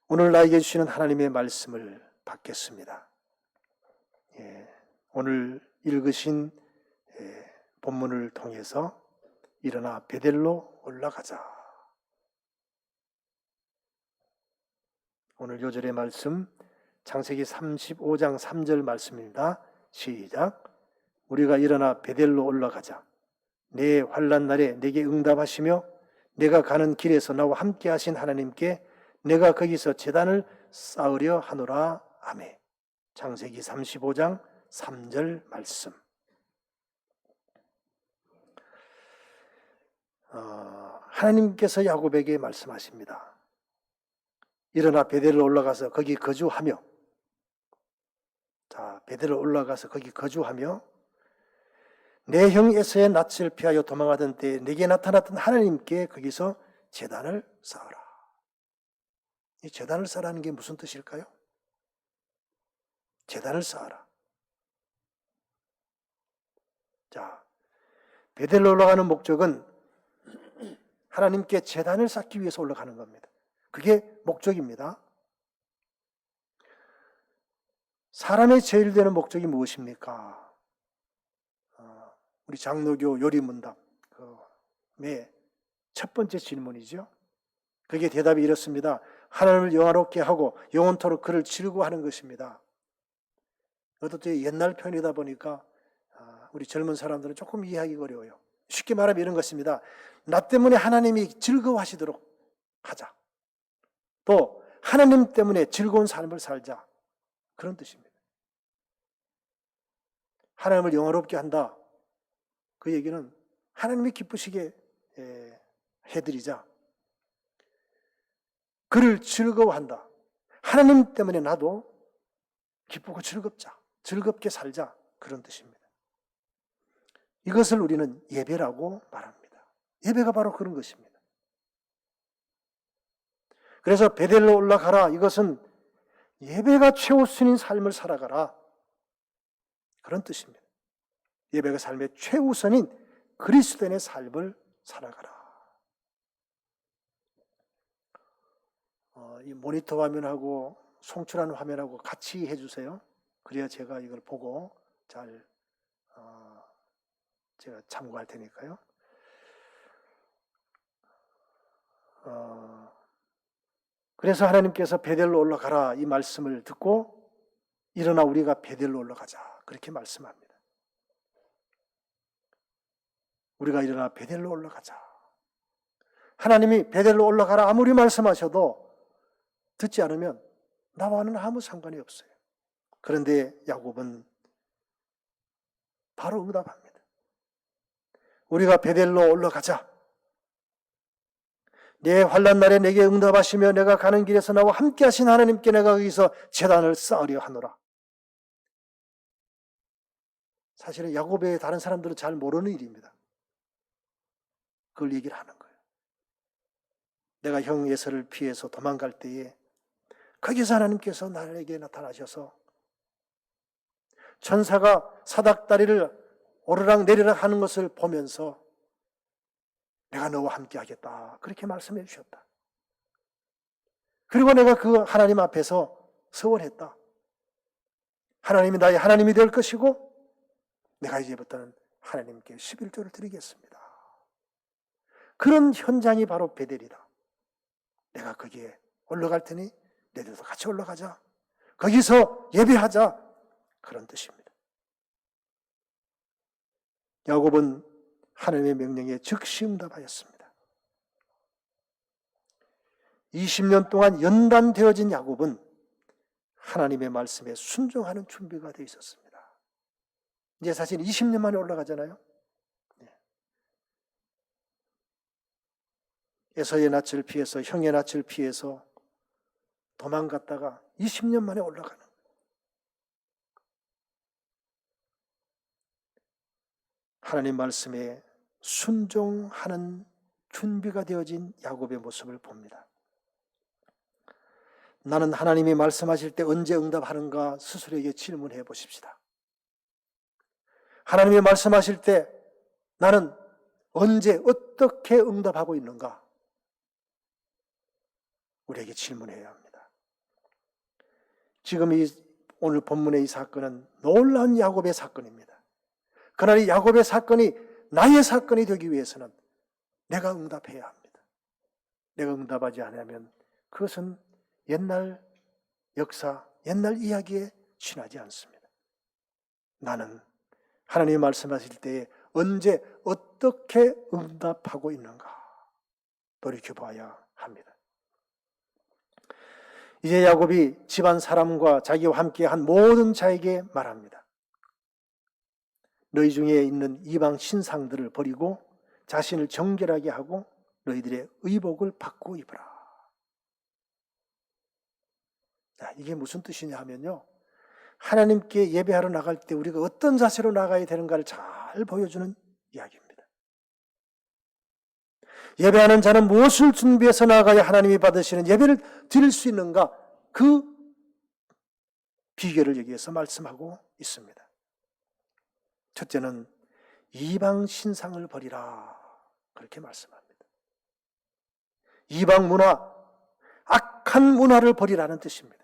오늘 나에게 주시는 하나님의 말씀을 받겠습니다. 오늘 읽으신 본문을 통해서 일어나 베델로 올라가자. 오늘 요절의 말씀 창세기 35장 3절 말씀입니다. 시작. 우리가 일어나 베델로 올라가자. 내 환난 날에 내게 응답하시며 내가 가는 길에서 나와 함께 하신 하나님께 내가 거기서 제단을 쌓으려 하노라. 아멘. 창세기 35장 3절 말씀. 하나님께서 야곱에게 말씀하십니다. 일어나 베델로 올라가서 거기 거주하며, 베델로 올라가서 거기 거주하며 내 형 에서의 낯을 피하여 도망하던 때에 내게 나타났던 하나님께 거기서 제단을 쌓으라. 이 제단을 쌓으라는 게 무슨 뜻일까요? 제단을 쌓아라. 베델로 올라가는 목적은 하나님께 제단을 쌓기 위해서 올라가는 겁니다. 그게 목적입니다. 사람의 제일 되는 목적이 무엇입니까? 우리 장로교 요리문답 첫 번째 질문이죠. 그게 대답이 이렇습니다. 하나님을 영화롭게 하고 영원토록 그를 즐거워하는 것입니다. 이것도 옛날 표현이다 보니까 우리 젊은 사람들은 조금 이해하기 어려워요. 쉽게 말하면 이런 것입니다. 나 때문에 하나님이 즐거워하시도록 하자. 또 하나님 때문에 즐거운 삶을 살자. 그런 뜻입니다. 하나님을 영화롭게 한다. 그 얘기는 하나님이 기쁘시게 해드리자. 그를 즐거워한다. 하나님 때문에 나도 기쁘고 즐겁게 살자. 그런 뜻입니다. 이것을 우리는 예배라고 말합니다. 예배가 바로 그런 것입니다. 그래서 베델로 올라가라. 이것은 예배가 최우선인 삶을 살아가라. 그런 뜻입니다. 예배가 삶의 최우선인 그리스도인의 삶을 살아가라. 이 모니터 화면하고 송출하는 화면하고 같이 해주세요. 그래야 제가 이걸 보고 잘 제가 참고할 테니까요. 그래서 하나님께서 베델로 올라가라 이 말씀을 듣고 일어나 우리가 베델로 올라가자 그렇게 말씀합니다. 우리가 일어나 베델로 올라가자. 하나님이 베델로 올라가라 아무리 말씀하셔도 듣지 않으면 나와는 아무 상관이 없어요. 그런데 야곱은 바로 응답합니다. 우리가 베델로 올라가자. 내 환난 날에 내게 응답하시며 내가 가는 길에서 나와 함께 하신 하나님께 내가 거기서 제단을 쌓으려 하노라. 사실은 야곱의 다른 사람들은 잘 모르는 일입니다. 그걸 얘기를 하는 거예요. 내가 형 에서를 피해서 도망갈 때에 거기서 하나님께서 나에게 나타나셔서 천사가 사닥다리를 오르락 내리락 하는 것을 보면서 내가 너와 함께 하겠다. 그렇게 말씀해 주셨다. 그리고 내가 그 하나님 앞에서 서원했다. 하나님이 나의 하나님이 될 것이고 내가 이제부터는 하나님께 11조를 드리겠습니다. 그런 현장이 바로 베델이다. 내가 거기에 올라갈 테니 너희들도 같이 올라가자. 거기서 예배하자. 그런 뜻입니다. 야곱은 하나님의 명령에 즉시 응답하였습니다. 20년 동안 연단되어진 야곱은 하나님의 말씀에 순종하는 준비가 되어 있었습니다. 이제 사실 20년 만에 올라가잖아요. 에서의 낯을 피해서 형의 낯을 피해서 도망갔다가 20년 만에 올라가는 거예요. 하나님 말씀에 순종하는 준비가 되어진 야곱의 모습을 봅니다. 나는 하나님이 말씀하실 때 언제 응답하는가 스스로에게 질문해 보십시다. 하나님이 말씀하실 때 나는 언제 어떻게 응답하고 있는가? 우리에게 질문해야 합니다. 지금 오늘 본문의 이 사건은 놀라운 야곱의 사건입니다. 그러나 이 야곱의 사건이 나의 사건이 되기 위해서는 내가 응답해야 합니다. 내가 응답하지 않으면 그것은 옛날 역사, 옛날 이야기에 지나지 않습니다. 나는 하나님이 말씀하실 때에 언제 어떻게 응답하고 있는가 돌이켜봐야 합니다. 이제 야곱이 집안 사람과 자기와 함께 한 모든 자에게 말합니다. 너희 중에 있는 이방 신상들을 버리고 자신을 정결하게 하고 너희들의 의복을 바꾸어 입으라. 자, 이게 무슨 뜻이냐 하면요, 하나님께 예배하러 나갈 때 우리가 어떤 자세로 나가야 되는가를 잘 보여주는 이야기입니다. 예배하는 자는 무엇을 준비해서 나가야 하나님이 받으시는 예배를 드릴 수 있는가, 그 비결을 여기에서 말씀하고 있습니다. 첫째는 이방 신상을 버리라, 그렇게 말씀합니다. 이방 문화, 악한 문화를 버리라는 뜻입니다.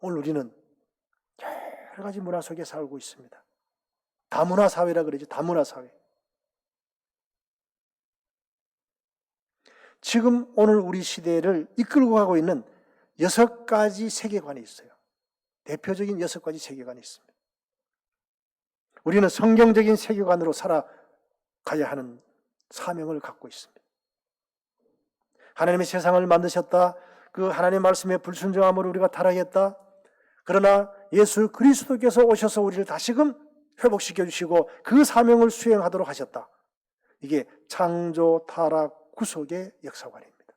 오늘 우리는 여러 가지 문화 속에 살고 있습니다. 다문화 사회라 그러죠. 다문화 사회. 지금 오늘 우리 시대를 이끌고 가고 있는 6가지 세계관이 있어요. 대표적인 6가지 세계관이 있습니다. 우리는 성경적인 세계관으로 살아가야 하는 사명을 갖고 있습니다. 하나님의 세상을 만드셨다. 그 하나님의 말씀에 불순종함으로 우리가 타락했다. 그러나 예수 그리스도께서 오셔서 우리를 다시금 회복시켜 주시고 그 사명을 수행하도록 하셨다. 이게 창조, 타락, 구속의 역사관입니다.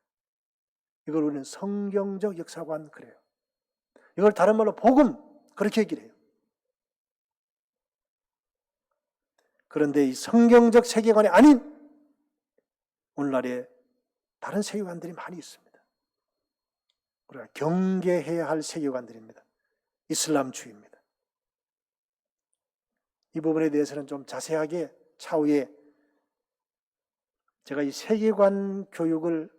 이걸 우리는 성경적 역사관 그래요. 이걸 다른 말로 복음 그렇게 얘기를 해요. 그런데 이 성경적 세계관이 아닌 오늘날에 다른 세계관들이 많이 있습니다. 우리가 경계해야 할 세계관들입니다. 이슬람주의입니다. 이 부분에 대해서는 좀 자세하게 차후에 제가 이 세계관 교육을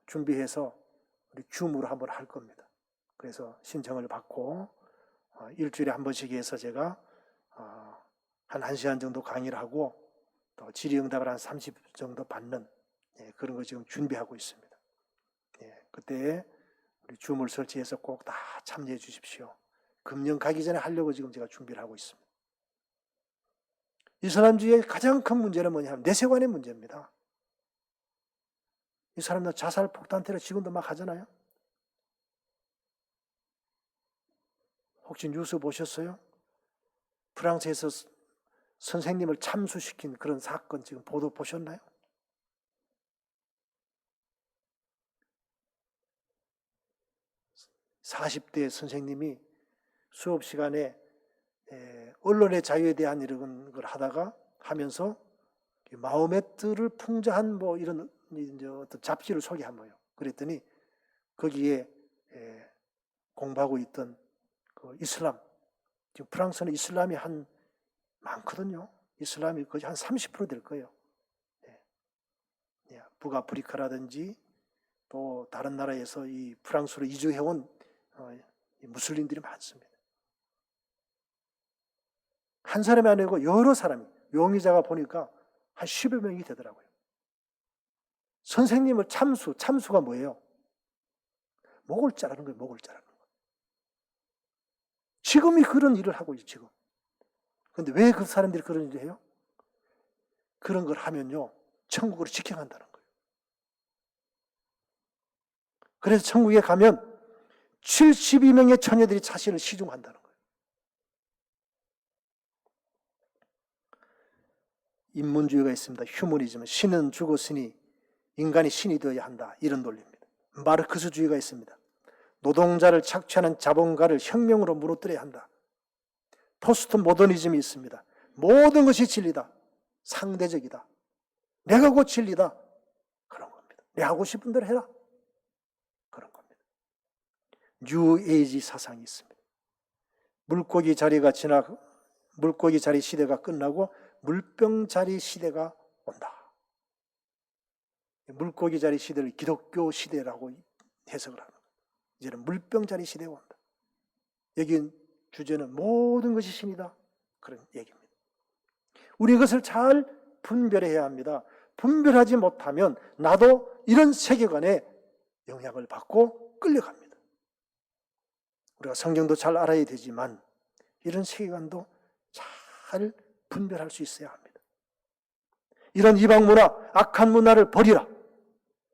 준비해서 우리 줌으로 한번 할 겁니다. 그래서 신청을 받고 일주일에 한 번씩 해서 제가 한 1시간 정도 강의를 하고 또 질의응답을 한 30 정도 받는 그런 거 지금 준비하고 있습니다. 그때 우리 줌을 설치해서 꼭 다 참여해 주십시오. 금년 가기 전에 하려고 지금 제가 준비를 하고 있습니다. 이슬람주의의 가장 큰 문제는 뭐냐면 내세관의 문제입니다. 이 사람들 자살 폭탄 테러 지금도 막 하잖아요. 혹시 뉴스 보셨어요? 프랑스에서 선생님을 참수시킨 그런 사건 지금 보도 보셨나요? (40대) 선생님이 수업 시간에 언론의 자유에 대한 이런 걸 하면서 마호메트를 풍자한 뭐 이런 어떤 잡지를 소개한 거예요. 그랬더니 거기에 공부하고 있던 그 이슬람, 지금 프랑스는 이슬람이 많거든요. 이슬람이 거의 한 30% 될 거예요. 북아프리카라든지 또 다른 나라에서 이 프랑스로 이주해온 무슬림들이 많습니다. 한 사람이 아니고 여러 사람이, 용의자가 보니까 한 10여 명이 되더라고요. 선생님을 참수가 뭐예요? 목을 자르는 거예요, 목을 자르는 거. 지금이 그런 일을 하고 있죠, 지금. 그런데 왜 그 사람들이 그런 일을 해요? 그런 걸 하면요, 천국으로 직행한다는 거예요. 그래서 천국에 가면 72명의 처녀들이 자신을 시중한다는 거예요. 인문주의가 있습니다. 휴머니즘, 신은 죽었으니 인간이 신이 되어야 한다, 이런 논리입니다. 마르크스주의가 있습니다. 노동자를 착취하는 자본가를 혁명으로 무너뜨려야 한다. 포스트 모더니즘이 있습니다. 모든 것이 진리다, 상대적이다, 내가 곧 진리다, 그런 겁니다. 내 하고 싶은 대로 해라, 그런 겁니다. 뉴에이지 사상이 있습니다. 물고기 자리 시대가 끝나고 물병 자리 시대가 온다. 물고기 자리 시대를 기독교 시대라고 해석을 하는 거예요. 이제는 물병자리 시대가 온다. 여기 주제는 모든 것이 신이다. 그런 얘기입니다. 우리 이것을 잘 분별해야 합니다. 분별하지 못하면 나도 이런 세계관에 영향을 받고 끌려갑니다. 우리가 성경도 잘 알아야 되지만 이런 세계관도 잘 분별할 수 있어야 합니다. 이런 이방 문화, 악한 문화를 버리라.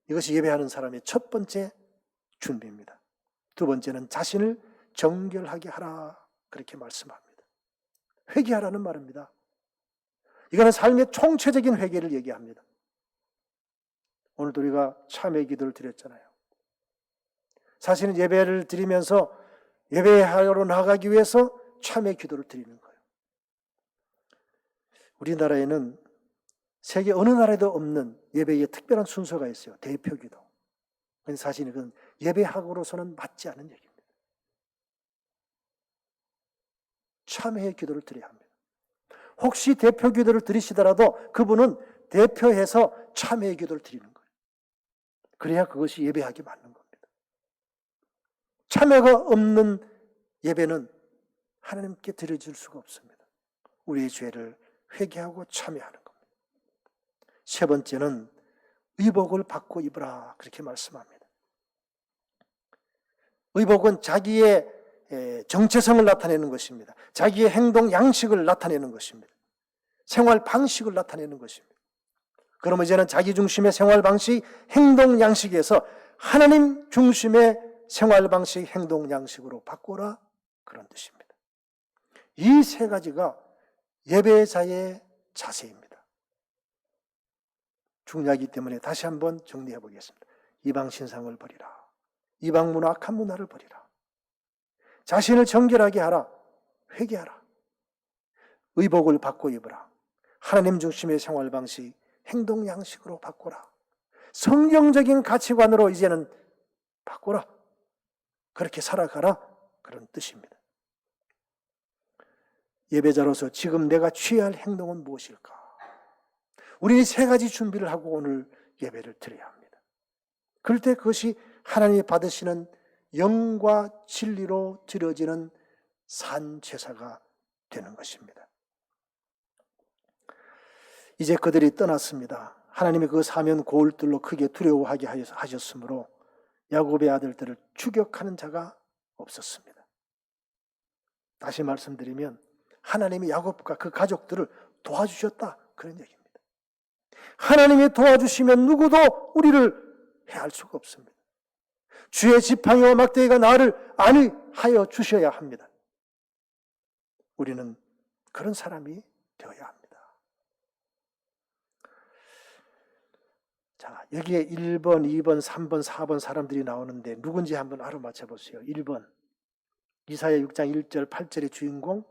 이것이 예배하는 사람의 첫 번째 준비입니다. 두 번째는 자신을 정결하게 하라. 그렇게 말씀합니다. 회개하라는 말입니다. 이거는 삶의 총체적인 회개를 얘기합니다. 오늘도 우리가 참회 기도를 드렸잖아요. 사실은 예배를 드리면서 예배하러 나가기 위해서 참회 기도를 드리는 거예요. 우리나라에는 세계 어느 나라에도 없는 예배의 특별한 순서가 있어요. 대표 기도. 사실 이건 예배학으로서는 맞지 않은 얘기입니다. 참회의 기도를 드려야 합니다. 혹시 대표 기도를 드리시더라도 그분은 대표해서 참회의 기도를 드리는 거예요. 그래야 그것이 예배하기 맞는 겁니다. 참회가 없는 예배는 하나님께 드려질 수가 없습니다. 우리의 죄를 회개하고 참회하는 겁니다. 세 번째는 의복을 받고 입으라. 그렇게 말씀합니다. 의복은 자기의 정체성을 나타내는 것입니다. 자기의 행동 양식을 나타내는 것입니다. 생활 방식을 나타내는 것입니다. 그러면 이제는 자기 중심의 생활 방식, 행동 양식에서 하나님 중심의 생활 방식, 행동 양식으로 바꾸라. 그런 뜻입니다. 이 세 가지가 예배자의 자세입니다. 중요하기 때문에 다시 한번 정리해 보겠습니다. 이방 신상을 버리라. 이방 문화, 악한 문화를 버리라. 자신을 정결하게 하라. 회개하라. 의복을 받고 입으라. 하나님 중심의 생활 방식, 행동 양식으로 바꾸라. 성경적인 가치관으로 이제는 바꾸라. 그렇게 살아가라. 그런 뜻입니다. 예배자로서 지금 내가 취해야 할 행동은 무엇일까? 우리는 세 가지 준비를 하고 오늘 예배를 드려야 합니다. 그럴 때 그것이 하나님이 받으시는 영과 진리로 드려지는 산 제사가 되는 것입니다. 이제 그들이 떠났습니다. 하나님이 그 사면 고울들로 크게 두려워하게 하셨으므로 야곱의 아들들을 추격하는 자가 없었습니다. 다시 말씀드리면 하나님이 야곱과 그 가족들을 도와주셨다. 그런 얘기입니다. 하나님이 도와주시면 누구도 우리를 해할 수가 없습니다. 주의 지팡이와 막대기가 나를 안위하여 주셔야 합니다. 우리는 그런 사람이 되어야 합니다. 자, 여기에 1번, 2번, 3번, 4번 사람들이 나오는데 누군지 한번 알아맞혀 보세요. 1번, 이사야 6장 1절, 8절의 주인공,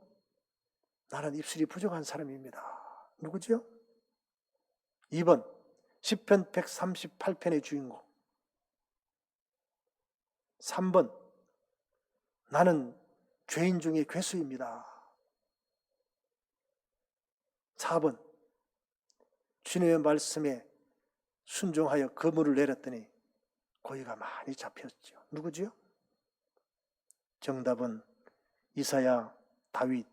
나는 입술이 부족한 사람입니다. 누구죠? 2번, 시편 138편의 주인공. 3번, 나는 죄인 중에 괴수입니다. 4번, 주님의 말씀에 순종하여 거물을 내렸더니 고기가 많이 잡혔죠. 누구지요? 정답은 이사야, 다윗,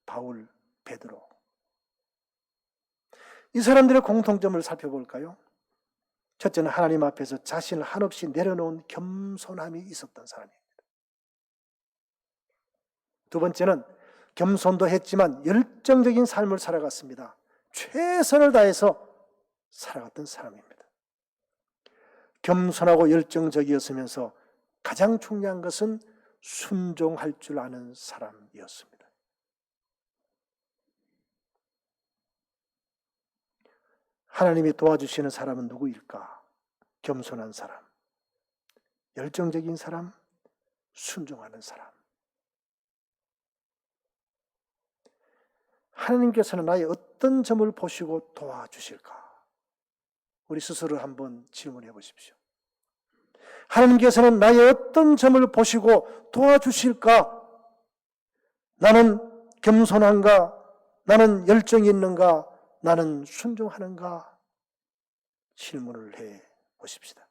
바울, 베드로. 이 사람들의 공통점을 살펴볼까요? 첫째는 하나님 앞에서 자신을 한없이 내려놓은 겸손함이 있었던 사람입니다. 두 번째는 겸손도 했지만 열정적인 삶을 살아갔습니다. 최선을 다해서 살아갔던 사람입니다. 겸손하고 열정적이었으면서 가장 중요한 것은 순종할 줄 아는 사람이었습니다. 하나님이 도와주시는 사람은 누구일까? 겸손한 사람, 열정적인 사람, 순종하는 사람. 하나님께서는 나의 어떤 점을 보시고 도와주실까? 우리 스스로 한번 질문해 보십시오. 하나님께서는 나의 어떤 점을 보시고 도와주실까? 나는 겸손한가? 나는 열정이 있는가? 나는 순종하는가? 질문을 해 보십시다.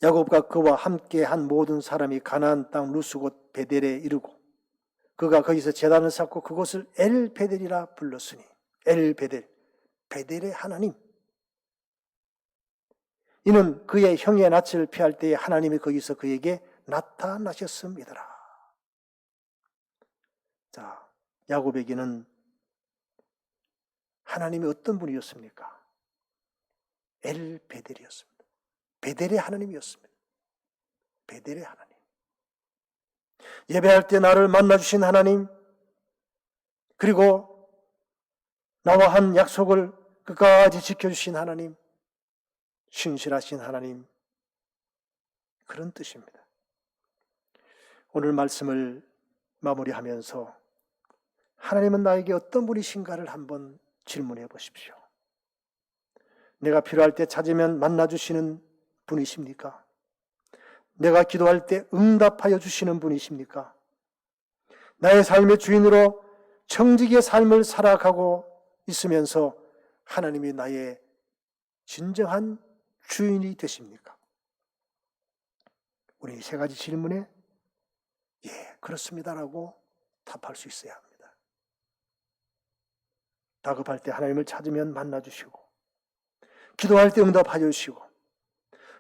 야곱과 그와 함께 한 모든 사람이 가나안 땅 루스 곧 베델에 이르고 그가 거기서 제단을 쌓고 그곳을 엘 베델이라 불렀으니 엘 베델, 베델의 하나님. 이는 그의 형의 낯을 피할 때에 하나님이 거기서 그에게 나타나셨습니다. 자, 야곱에게는 하나님이 어떤 분이었습니까? 엘 베델이었습니다. 베델의 하나님이었습니다. 베델의 하나님. 예배할 때 나를 만나주신 하나님, 그리고 나와 한 약속을 끝까지 지켜주신 하나님, 신실하신 하나님, 그런 뜻입니다. 오늘 말씀을 마무리하면서 하나님은 나에게 어떤 분이신가를 한번 질문해 보십시오. 내가 필요할 때 찾으면 만나주시는 분이십니까? 내가 기도할 때 응답하여 주시는 분이십니까? 나의 삶의 주인으로 청지기의 삶을 살아가고 있으면서 하나님이 나의 진정한 주인이 되십니까? 우리 세 가지 질문에 예, 그렇습니다라고 답할 수 있어야 합니다. 다급할 때 하나님을 찾으면 만나주시고 기도할 때 응답하여 주시고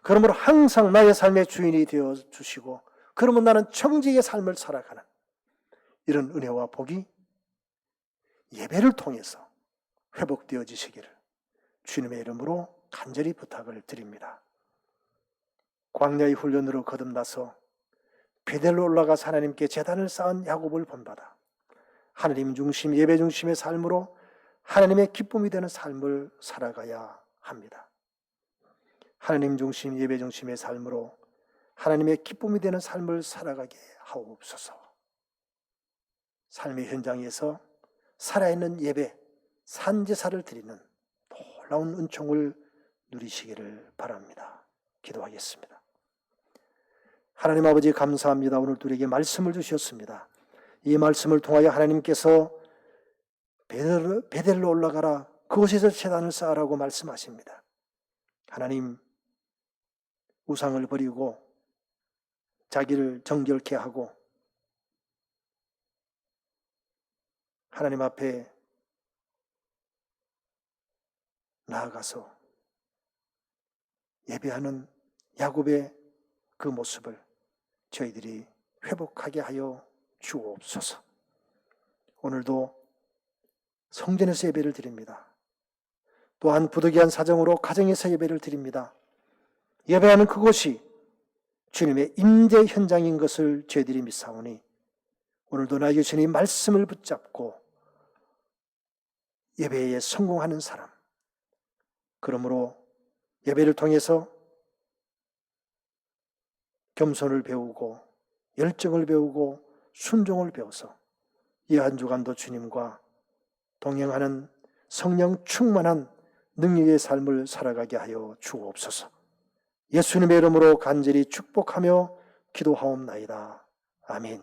그러므로 항상 나의 삶의 주인이 되어 주시고 그러면 나는 청지기의 삶을 살아가는 이런 은혜와 복이 예배를 통해서 회복되어지시기를 주님의 이름으로 간절히 부탁을 드립니다. 광야의 훈련으로 거듭나서 베델로 올라가서 하나님께 제단을 쌓은 야곱을 본받아 하나님 중심, 예배 중심의 삶으로 하나님의 기쁨이 되는 삶을 살아가야 합니다. 하나님 중심, 예배 중심의 삶으로 하나님의 기쁨이 되는 삶을 살아가게 하옵소서. 삶의 현장에서 살아있는 예배, 산제사를 드리는 놀라운 은총을 누리시기를 바랍니다. 기도하겠습니다. 하나님 아버지 감사합니다. 오늘 우리에게 말씀을 주셨습니다. 이 말씀을 통하여 하나님께서 베델로 올라가라, 그곳에서 제단을 쌓으라고 말씀하십니다. 하나님, 우상을 버리고 자기를 정결케 하고 하나님 앞에 나아가서 예배하는 야곱의 그 모습을 저희들이 회복하게 하여 주옵소서. 오늘도 성전에서 예배를 드립니다. 또한 부득이한 사정으로 가정에서 예배를 드립니다. 예배하는 그곳이 주님의 임재 현장인 것을 저희들이 믿사오니 오늘도 나에게 주님 말씀을 붙잡고 예배에 성공하는 사람, 그러므로 예배를 통해서 겸손을 배우고 열정을 배우고 순종을 배워서 이 한 주간도 주님과 동행하는 성령 충만한 능력의 삶을 살아가게 하여 주옵소서. 예수님의 이름으로 간절히 축복하며 기도하옵나이다. 아멘.